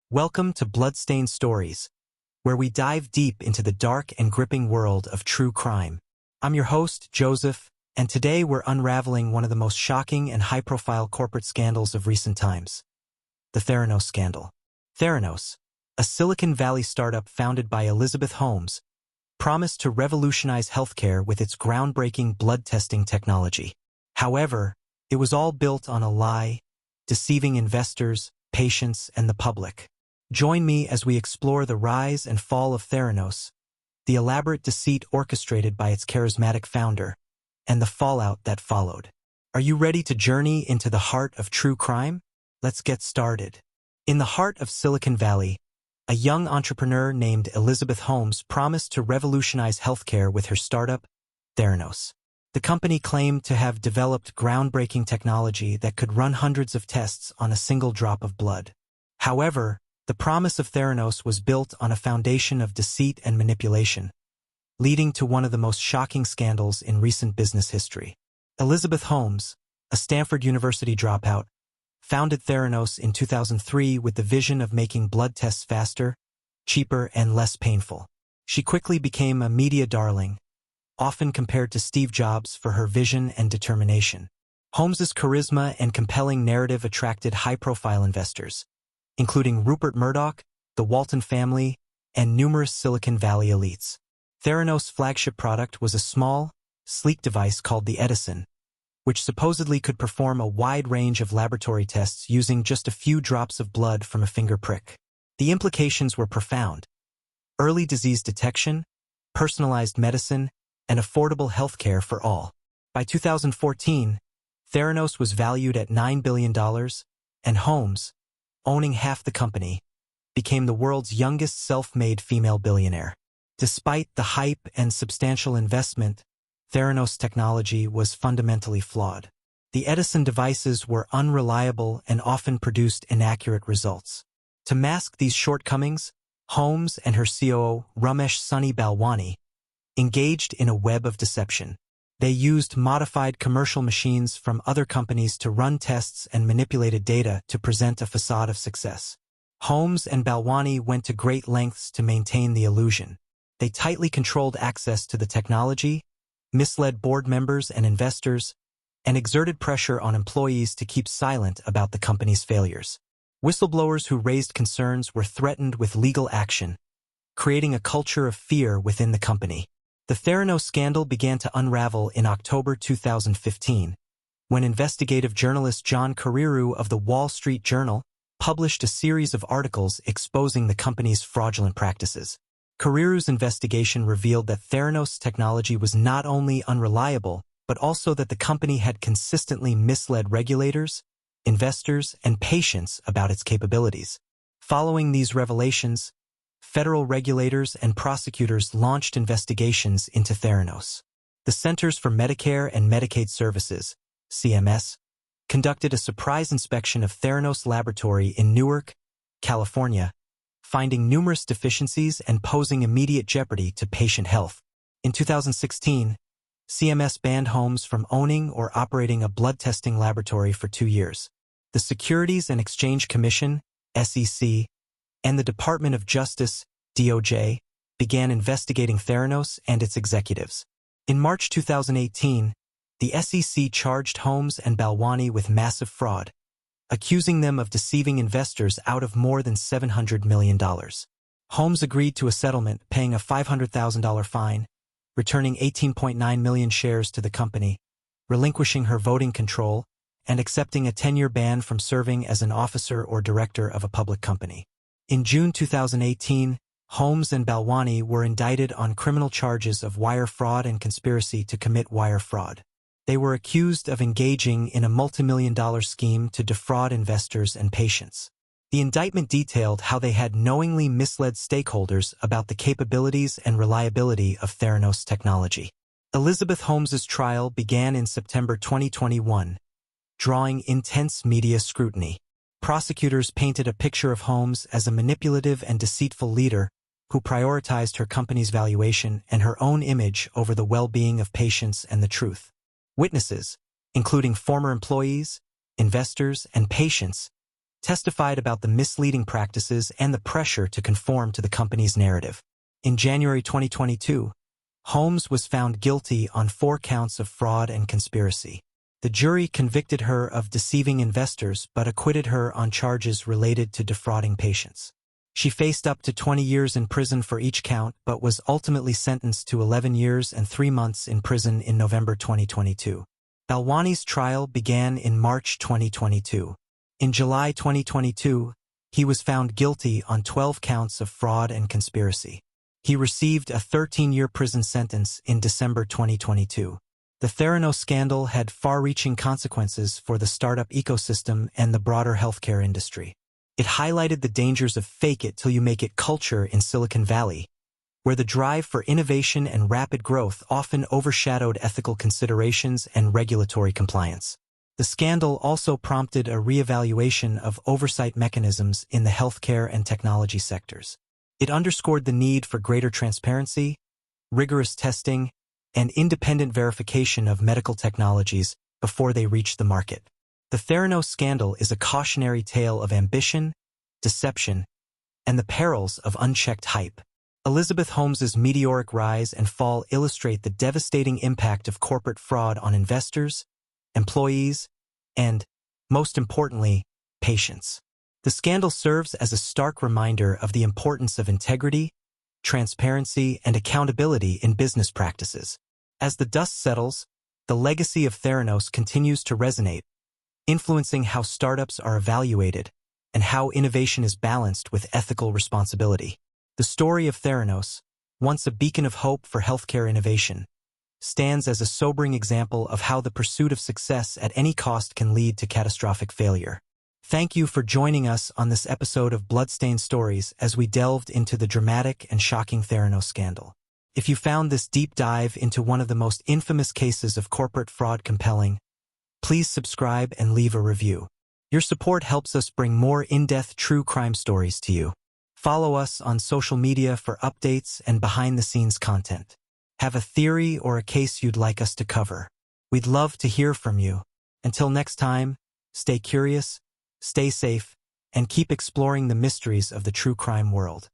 Welcome to Bloodstained Stories, where we dive deep into the dark and gripping world of true crime. I'm your host, Joseph, and today we're unraveling one of the most shocking and high-profile corporate scandals of recent times, the Theranos Scandal. Theranos, a Silicon Valley startup founded by Elizabeth Holmes, promised to revolutionize healthcare with its groundbreaking blood testing technology. However, it was all built on a lie, deceiving investors, patients, and the public. Join me as we explore the rise and fall of Theranos, the elaborate deceit orchestrated by its charismatic founder, and the fallout that followed. Are you ready to journey into the heart of true crime? Let's get started. In the heart of Silicon Valley, a young entrepreneur named Elizabeth Holmes promised to revolutionize healthcare with her startup, Theranos. The company claimed to have developed groundbreaking technology that could run hundreds of tests on a single drop of blood. However, the promise of Theranos was built on a foundation of deceit and manipulation, leading to one of the most shocking scandals in recent business history. Elizabeth Holmes, a Stanford University dropout, founded Theranos in 2003 with the vision of making blood tests faster, cheaper, and less painful. She quickly became a media darling, often compared to Steve Jobs for her vision and determination. Holmes's charisma and compelling narrative attracted high-profile investors, including Rupert Murdoch, the Walton family, and numerous Silicon Valley elites. Theranos' flagship product was a small, sleek device called the Edison, which supposedly could perform a wide range of laboratory tests using just a few drops of blood from a finger prick. The implications were profound: early disease detection, personalized medicine, and affordable healthcare for all. By 2014, Theranos was valued at $9 billion, and Holmes, owning half the company, became the world's youngest self-made female billionaire. Despite the hype and substantial investment, Theranos' technology was fundamentally flawed. The Edison devices were unreliable and often produced inaccurate results. To mask these shortcomings, Holmes and her COO, Ramesh Sunny Balwani, engaged in a web of deception. They used modified commercial machines from other companies to run tests and manipulated data to present a facade of success. Holmes and Balwani went to great lengths to maintain the illusion. They tightly controlled access to the technology, misled board members and investors, and exerted pressure on employees to keep silent about the company's failures. Whistleblowers who raised concerns were threatened with legal action, creating a culture of fear within the company. The Theranos scandal began to unravel in October 2015, when investigative journalist John Carreyrou of the Wall Street Journal published a series of articles exposing the company's fraudulent practices. Carreyrou's investigation revealed that Theranos' technology was not only unreliable, but also that the company had consistently misled regulators, investors, and patients about its capabilities. Following these revelations, federal regulators and prosecutors launched investigations into Theranos. The Centers for Medicare and Medicaid Services, CMS, conducted a surprise inspection of Theranos Laboratory in Newark, California, finding numerous deficiencies and posing immediate jeopardy to patient health. In 2016, CMS banned Holmes from owning or operating a blood testing laboratory for 2 years. The Securities and Exchange Commission, SEC, and the Department of Justice, DOJ, began investigating Theranos and its executives. In March 2018, the SEC charged Holmes and Balwani with massive fraud, accusing them of deceiving investors out of more than $700 million. Holmes agreed to a settlement, paying a $500,000 fine, returning 18.9 million shares to the company, relinquishing her voting control, and accepting a 10-year ban from serving as an officer or director of a public company. In June 2018, Holmes and Balwani were indicted on criminal charges of wire fraud and conspiracy to commit wire fraud. They were accused of engaging in a multimillion-dollar scheme to defraud investors and patients. The indictment detailed how they had knowingly misled stakeholders about the capabilities and reliability of Theranos technology. Elizabeth Holmes's trial began in September 2021, drawing intense media scrutiny. Prosecutors painted a picture of Holmes as a manipulative and deceitful leader who prioritized her company's valuation and her own image over the well-being of patients and the truth. Witnesses, including former employees, investors, and patients, testified about the misleading practices and the pressure to conform to the company's narrative. In January 2022, Holmes was found guilty on 4 counts of fraud and conspiracy. The jury convicted her of deceiving investors but acquitted her on charges related to defrauding patients. She faced up to 20 years in prison for each count but was ultimately sentenced to 11 years and 3 months in prison in November 2022. Balwani's trial began in March 2022. In July 2022, he was found guilty on 12 counts of fraud and conspiracy. He received a 13-year prison sentence in December 2022. The Theranos scandal had far-reaching consequences for the startup ecosystem and the broader healthcare industry. It highlighted the dangers of fake-it-till-you-make-it culture in Silicon Valley, where the drive for innovation and rapid growth often overshadowed ethical considerations and regulatory compliance. The scandal also prompted a reevaluation of oversight mechanisms in the healthcare and technology sectors. It underscored the need for greater transparency, rigorous testing, and independent verification of medical technologies before they reach the market. The Theranos scandal is a cautionary tale of ambition, deception, and the perils of unchecked hype. Elizabeth Holmes's meteoric rise and fall illustrate the devastating impact of corporate fraud on investors, employees, and, most importantly, patients. The scandal serves as a stark reminder of the importance of integrity, transparency, and accountability in business practices. As the dust settles, the legacy of Theranos continues to resonate, influencing how startups are evaluated and how innovation is balanced with ethical responsibility. The story of Theranos, once a beacon of hope for healthcare innovation, stands as a sobering example of how the pursuit of success at any cost can lead to catastrophic failure. Thank you for joining us on this episode of Bloodstained Stories as we delved into the dramatic and shocking Theranos scandal. If you found this deep dive into one of the most infamous cases of corporate fraud compelling, please subscribe and leave a review. Your support helps us bring more in-depth true crime stories to you. Follow us on social media for updates and behind-the-scenes content. Have a theory or a case you'd like us to cover? We'd love to hear from you. Until next time, stay curious, stay safe, and keep exploring the mysteries of the true crime world.